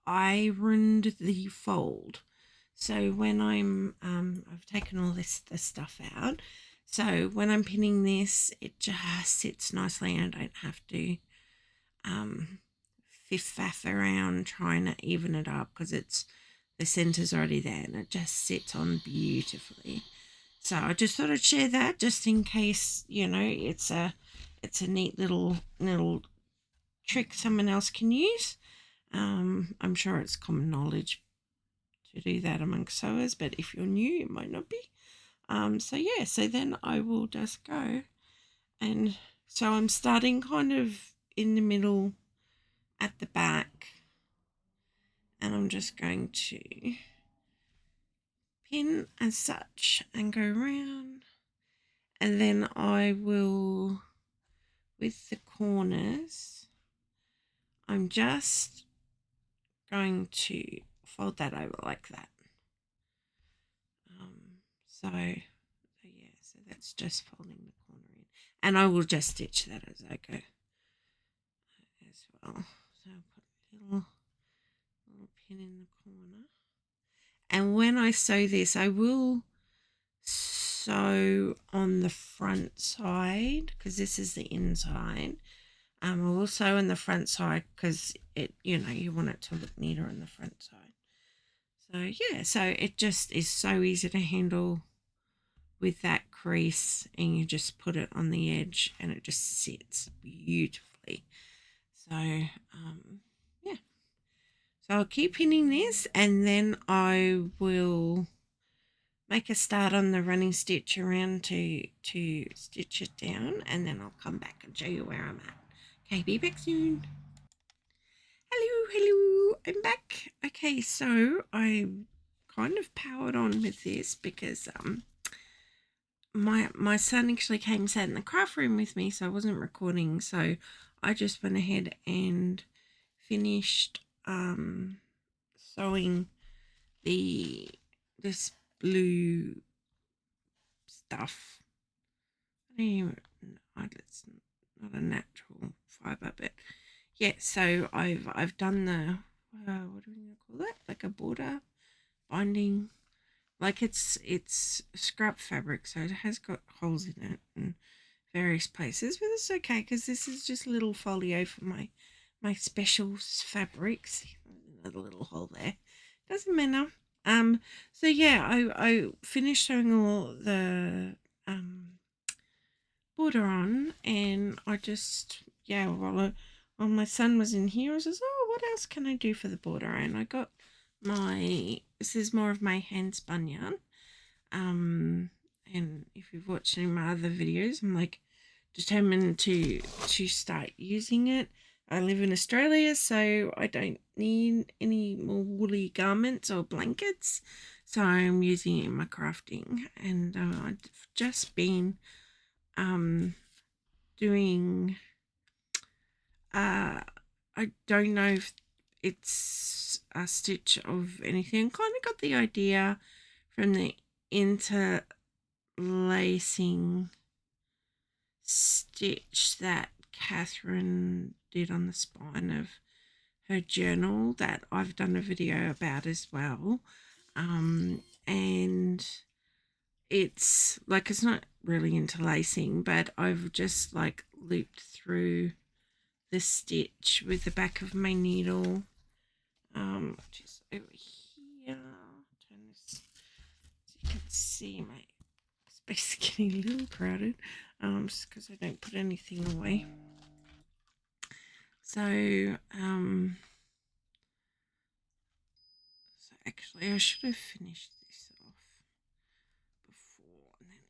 ironed the fold. So when I've taken all this stuff out. So when I'm pinning this, it just sits nicely and I don't have to fiff-faff around trying to even it up because the center's already there and it just sits on beautifully. So I just thought I'd share that just in case, it's a neat little trick someone else can use. I'm sure it's common knowledge to do that amongst sewers, but if you're new, it might not be. So yeah, so then I will just go, and so I'm starting kind of in the middle at the back, and I'm just going to pin as such and go around, and then I will, with the corners, I'm just going to fold that over like that. So yeah, so that's just folding the corner in, and I will just stitch that as I go as well. So I'll put a little pin in the corner, and when I sew this, I will sew on the front side because this is the inside. I will sew on the front side because you want it to look neater on the front side. So yeah, so it just is so easy to handle with that crease, and you just put it on the edge and it just sits beautifully. So yeah, so I'll keep pinning this and then I will make a start on the running stitch around to stitch it down, and then I'll come back and show you where I'm at. Okay, be back soon. Hello, I'm back. Okay, so I kind of powered on with this because my son actually came and sat in the craft room with me, so I wasn't recording, so I just went ahead and finished sewing this blue stuff. It's not a natural fibre, but yeah, so I've done the what do we call it, like a border binding, like it's scrap fabric, so it has got holes in it and various places, but it's okay because this is just a little folio for my special fabrics. Another little hole there, doesn't matter. So yeah, I finished sewing all the border on, and I just, yeah, while my son was in here, I says, oh, what else can I do for the border? And I got this is more of my hand spun yarn, and if you've watched any of my other videos, I'm like determined to start using it. I live in Australia, so I don't need any more woolly garments or blankets, so I'm using it in my crafting. And I've just been doing I don't know if it's a stitch of anything. Kind of got the idea from the interlacing stitch that Catherine did on the spine of her journal that I've done a video about as well. And it's like, it's not really interlacing, but I've just like looped through the stitch with the back of my needle, which is over here. Turn this so you can see my space getting a little crowded, just because I don't put anything away. So actually I should have finished this off before and then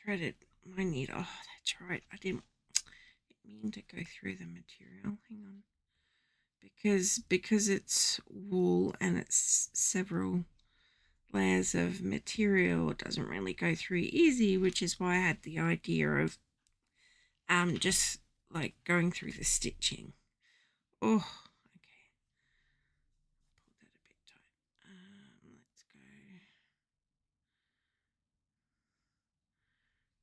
threaded my needle. Oh, that's right, I didn't mean to go through the material. Hang on. Because it's wool and it's several layers of material, it doesn't really go through easy, which is why I had the idea of just like going through the stitching. Oh, okay. Pull that a bit tight. Let's go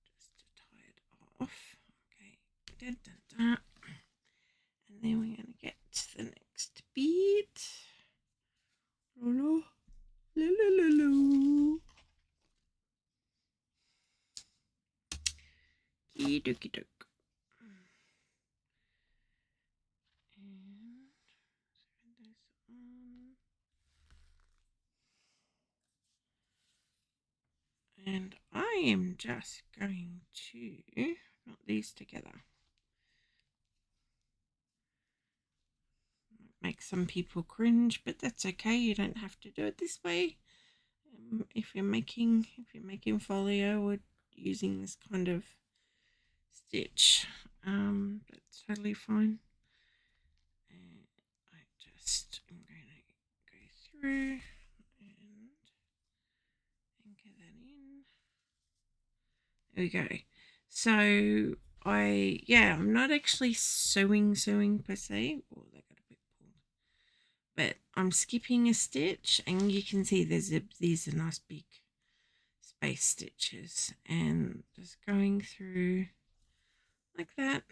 just to tie it off. Okay. Dun, dun, dun. And then we're going to get to the next bead. Lolo. Lolo. Dokie doke. And I am just going to knot these together. Make some people cringe, but that's okay. You don't have to do it this way. If you're making folio or using this kind of stitch, that's totally fine. And I just am going to go through and anchor that in. There we go. So I'm not actually sewing per se. Oh, they got a bit pulled. But I'm skipping a stitch, and you can see these are nice big space stitches, and just going through like that,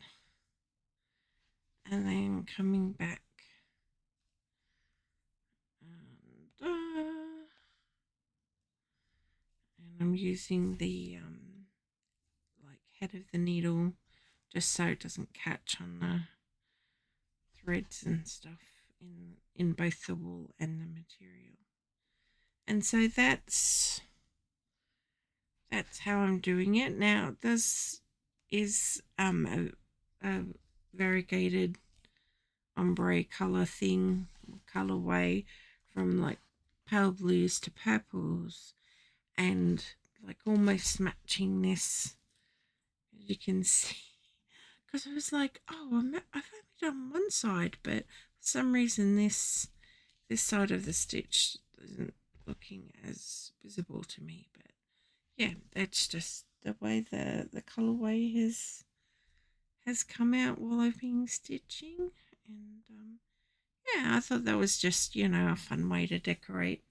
and then coming back. And I'm using the like head of the needle just so it doesn't catch on the threads and stuff in both the wool and the material. And so that's how I'm doing it. Now this is a variegated ombre color thing, colorway, from like pale blues to purples, and like almost matching this, as you can see, because I was like, oh, I've only done one side, but for some reason this side of the stitch isn't looking as visible to me. But yeah, that's just the way the colorway has come out while I've been stitching. And yeah, I thought that was just, a fun way to decorate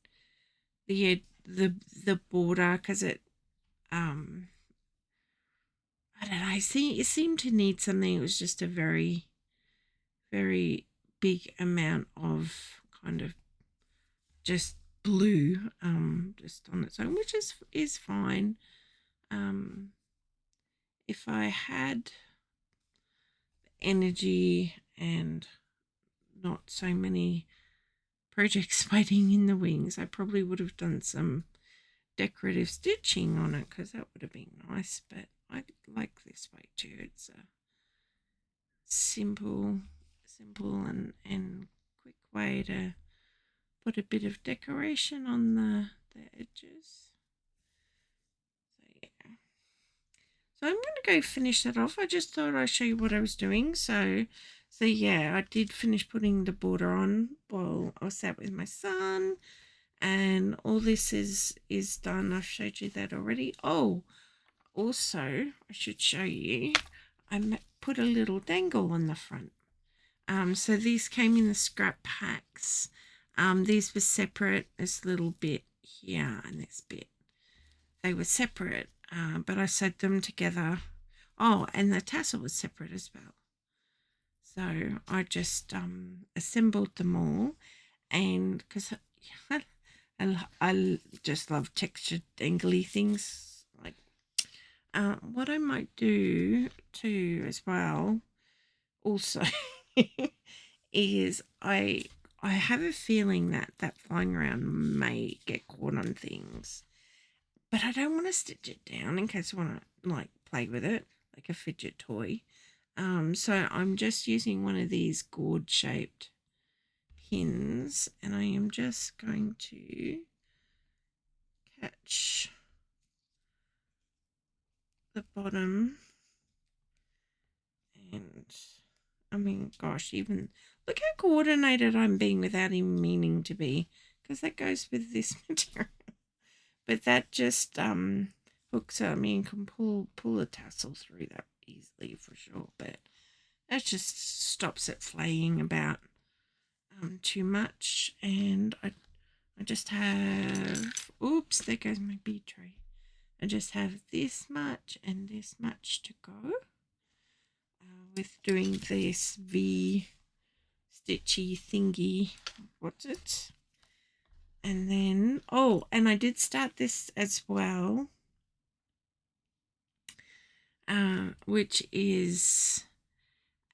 the border, because it I don't know, it seemed to need something. It was just a very, very big amount of kind of just blue, just on its own, which is fine. If I had energy and not so many projects waiting in the wings, I probably would have done some decorative stitching on it, because that would have been nice. But I like this way too. It's a simple and quick way to put a bit of decoration on the edges. So yeah, so I'm going to go finish that off. I just thought I'd show you what I was doing. So yeah, I did finish putting the border on while I was sat with my son, and all this is done. I've showed you that already. Oh, also I should show you, I put a little dangle on the front. So these came in the scrap packs. These were separate. This little bit here and this bit, they were separate, but I sewed them together. Oh, and the tassel was separate as well. So I just assembled them all, and because I just love textured dangly things. Like what I might do too as well, also, is I have a feeling that flying around may get caught on things, but I don't want to stitch it down in case I want to like play with it like a fidget toy. So I'm just using one of these gourd shaped pins, and I am just going to catch the bottom, and I mean, gosh, even look how coordinated I'm being without even meaning to be, because that goes with this material. But that just hooks up. I mean, you can pull the tassel through that easily for sure, but that just stops it flaying about too much. And I just have, oops, there goes my bead tray. I just have this much and this much to go with doing this V stitchy thingy. What's it? And then, oh, and I did start this as well, which is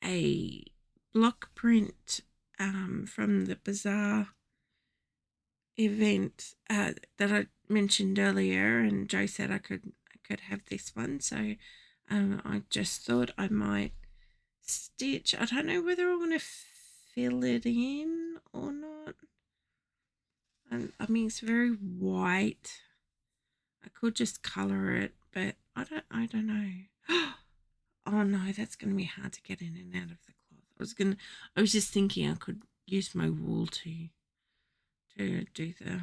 a block print from the bazaar event that I mentioned earlier, and Joe said I could have this one, so I just thought I might stitch. I don't know whether I want to fill it in or not. I mean, it's very white. I could just color it, but I don't know. Oh no, that's going to be hard to get in and out of the cloth. I was just thinking I could use my wool to do the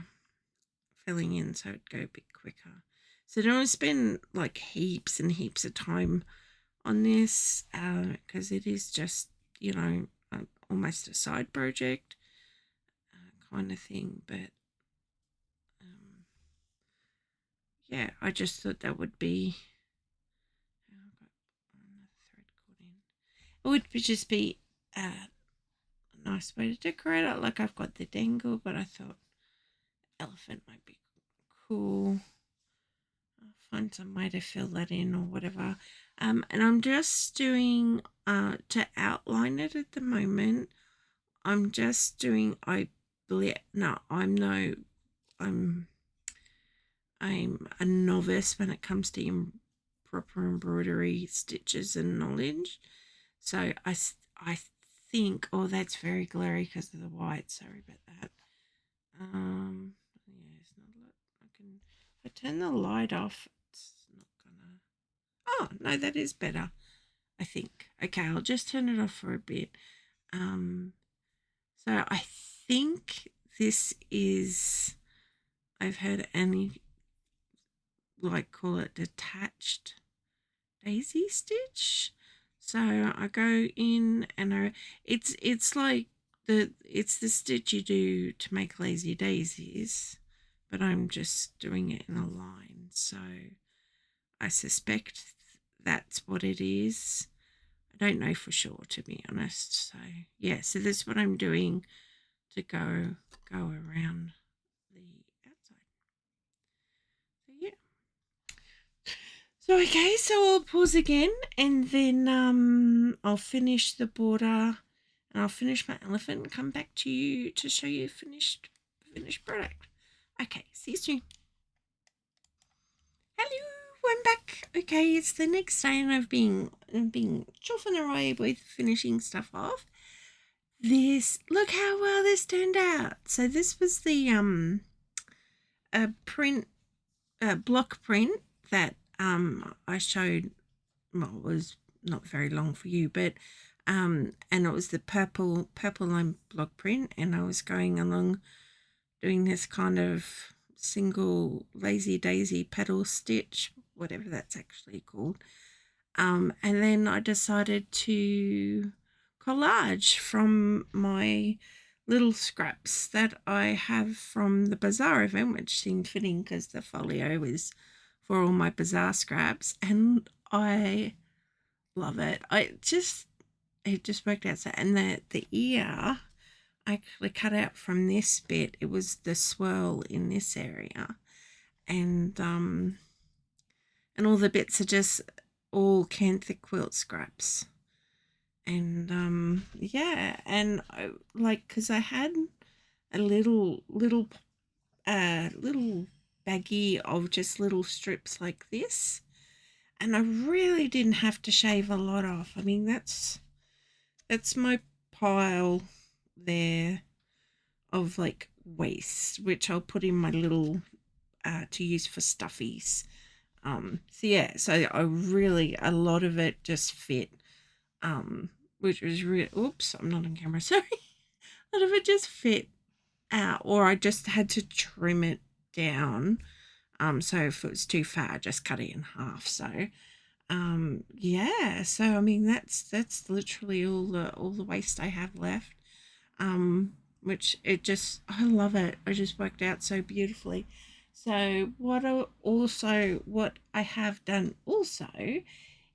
filling in so it'd go a bit quicker. So don't want to spend like heaps and heaps of time on this because it is just, almost a side project kind of thing. But yeah, I just thought that would be. I've got another thread caught in. It would just be a nice way to decorate it. Like I've got the dangle, but I thought elephant might be cool. I'll find some way to fill that in or whatever. And I'm just doing to outline it at the moment. I'm just doing I'm a novice when it comes to proper embroidery stitches and knowledge. So I think, oh, that's very glary because of the white. Sorry about that. Yeah, it's not a lot. If I turn the light off, it's not gonna. Oh no, that is better. I think. Okay, I'll just turn it off for a bit. So I think this is. I've heard Annie call it detached daisy stitch. So I go in and it's like it's the stitch you do to make lazy daisies, but I'm just doing it in a line. So I suspect that's what it is. I don't know for sure, to be honest. So yeah, so that's what I'm doing to go around the outside. So yeah. So okay, so I'll pause again, and then I'll finish the border, and I'll finish my elephant and come back to you to show you finished product. Okay, see you soon. Hello, I'm back. Okay, it's the next day, and I've been chuffing away with finishing stuff off. Look how well this turned out. So this was the block print that I showed. Well, it was not very long for you, but and it was the purple line block print, and I was going along doing this kind of single lazy daisy petal stitch, whatever that's actually called. And then I decided to collage from my little scraps that I have from the bazaar event, which seemed fitting because the folio is for all my bazaar scraps, and I love it. it just worked out. So, and the ear I actually cut out from this bit. It was the swirl in this area, and all the bits are just all kantha quilt scraps. And yeah, and because I had a little baggie of just little strips like this, and I really didn't have to shave a lot off. I mean, that's my pile there of like waste, which I'll put in my little to use for stuffies. So yeah, so a lot of it just fit, which was real. Oops, I'm not on camera. Sorry. A lot of it just fit out, or I just had to trim it down. So if it was too fat, I just cut it in half. So, yeah. So I mean, that's literally all the waste I have left. Which I love it. It just worked out so beautifully. So what I have done also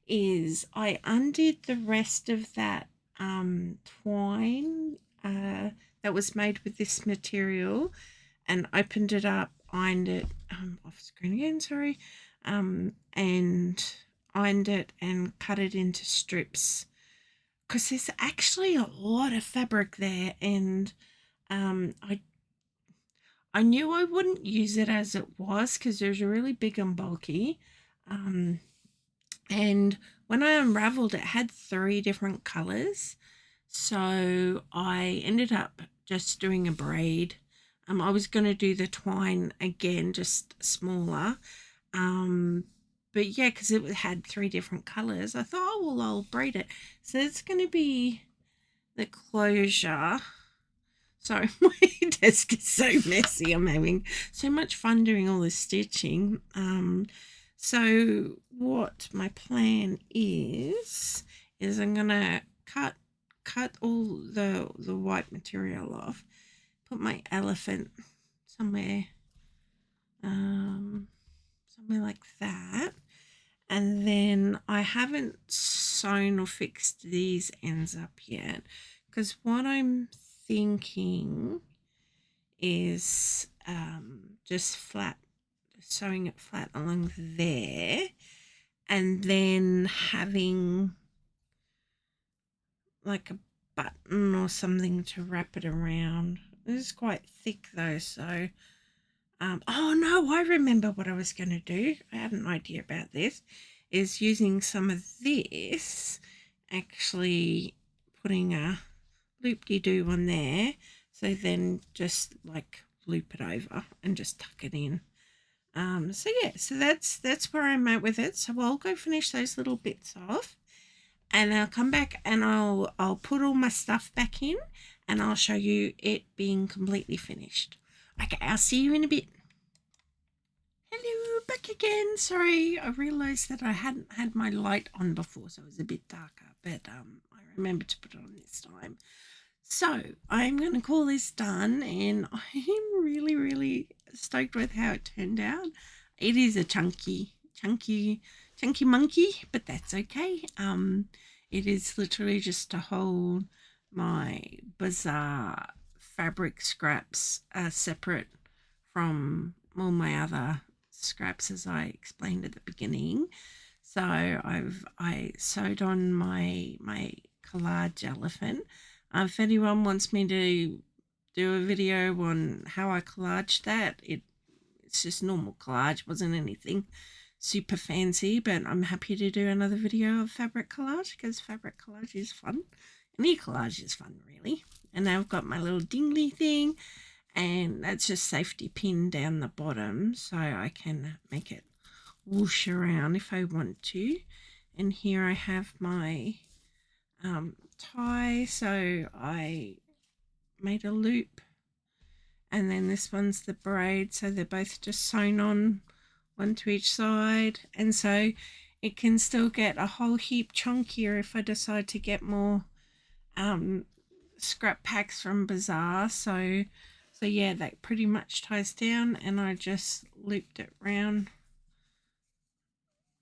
is I undid the rest of that twine that was made with this material, and opened it up, ironed it, off screen again, sorry, and ironed it and cut it into strips, because there's actually a lot of fabric there, and I knew I wouldn't use it as it was because it was really big and bulky. And when I unraveled it, had 3 different colors. So I ended up just doing a braid. I was going to do the twine again, just smaller. But yeah, because it had 3 different colors, I thought, oh, well, I'll braid it. So it's going to be the closure. Sorry, my desk is so messy. I'm having so much fun doing all this stitching. So what my plan is I'm gonna cut all the white material off, put my elephant somewhere like that, and then I haven't sewn or fixed these ends up yet, because what I'm thinking is just sewing it flat along there, and then having like a button or something to wrap it around. This is quite thick though, so oh no, I remember what I was going to do. I had an idea about this, is using some of this, actually putting a loop-de-doo on there, so then just like loop it over and just tuck it in. So yeah, so that's where I'm at with it. So I'll go finish those little bits off, and I'll come back and I'll put all my stuff back in, and I'll show you it being completely finished. Okay, I'll see you in a bit. Hello, back again. Sorry, I realised that I hadn't had my light on before, so it was a bit darker, but I remembered to put it on this time. So I'm going to call this done, and I'm really, really stoked with how it turned out. It is a chunky monkey, but that's okay. It is literally just to hold my bizarre fabric scraps separate from all my other scraps, as I explained at the beginning. So I sewed on my collage elephant. If anyone wants me to do a video on how I collaged that, it's just normal collage, wasn't anything super fancy, but I'm happy to do another video of fabric collage, because fabric collage is fun. Any collage is fun, really. And now I've got my little dingly thing, and that's just safety pinned down the bottom, so I can make it whoosh around if I want to. And here I have my tie, so I made a loop, and then this one's the braid, so they're both just sewn on, one to each side, and so it can still get a whole heap chunkier if I decide to get more scrap packs from Bazaar. So yeah, that pretty much ties down, and I just looped it round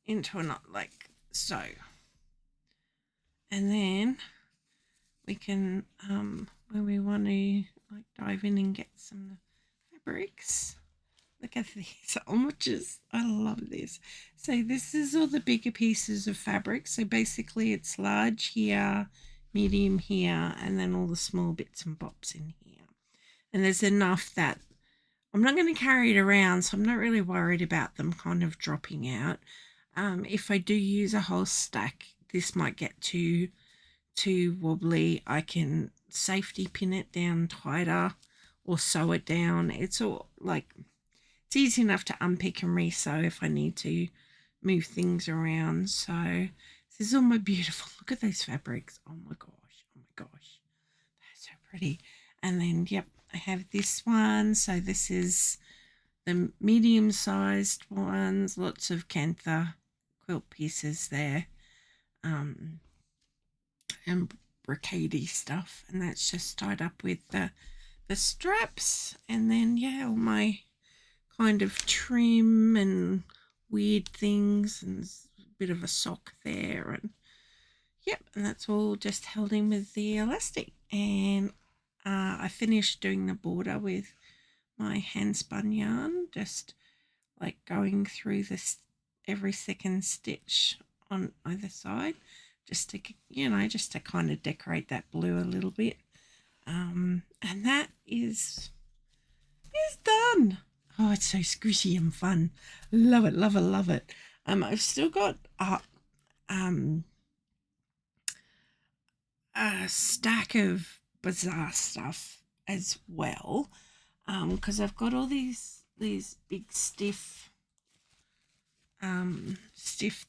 into a knot like so, and then we can when we want to like dive in and get some fabrics. Look at these oranges. I love this. So this is all the bigger pieces of fabric. So basically it's large here, medium here, and then all the small bits and bobs in here. And there's enough that I'm not going to carry it around, so I'm not really worried about them kind of dropping out. If I do use a whole stack, this might get too wobbly. I can safety pin it down tighter or sew it down. It's all like, it's easy enough to unpick and re-sew if I need to move things around. So this is all my beautiful, look at those fabrics. Oh my gosh, they're so pretty. And then, yep, I have this one. So this is the medium-sized ones, lots of kantha quilt pieces there, and brocadey stuff, and that's just tied up with the straps. And then, yeah, all my kind of trim and weird things, and a bit of a sock there, and yep, and that's all just held in with the elastic. And I finished doing the border with my hand spun yarn, just like going through this every second stitch on either side, just to, you know, just to kind of decorate that blue a little bit. And that is done. Oh, it's so squishy and fun. Love it, love it, love it. I've still got a stack of bizarre stuff as well, because I've got all these big stiff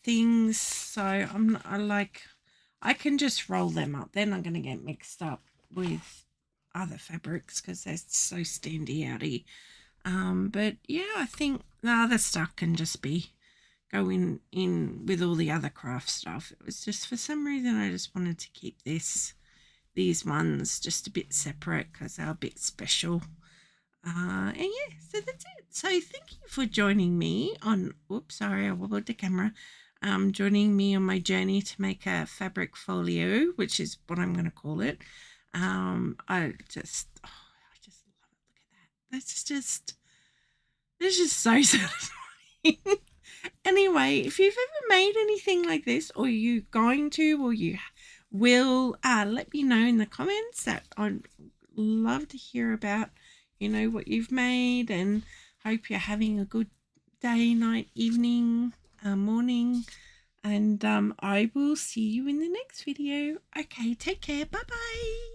things, so I can just roll them up. They're not going to get mixed up with other fabrics because they're so standy outy. But yeah, I think the other stuff can just be going in with all the other craft stuff. It was just, for some reason, I just wanted to keep these ones just a bit separate because they're a bit special. And yeah, so that's it. So thank you for joining me on, oops, sorry, I wobbled the camera. Joining me on my journey to make a fabric folio, which is what I'm going to call it. I just love it. Look at that. That's just so satisfying. Anyway, if you've ever made anything like this, or you're going to, or you will, let me know in the comments. That I'd love to hear about, you know, what you've made, and hope you're having a good day, night, evening, morning, and I will see you in the next video. Okay, take care. Bye bye.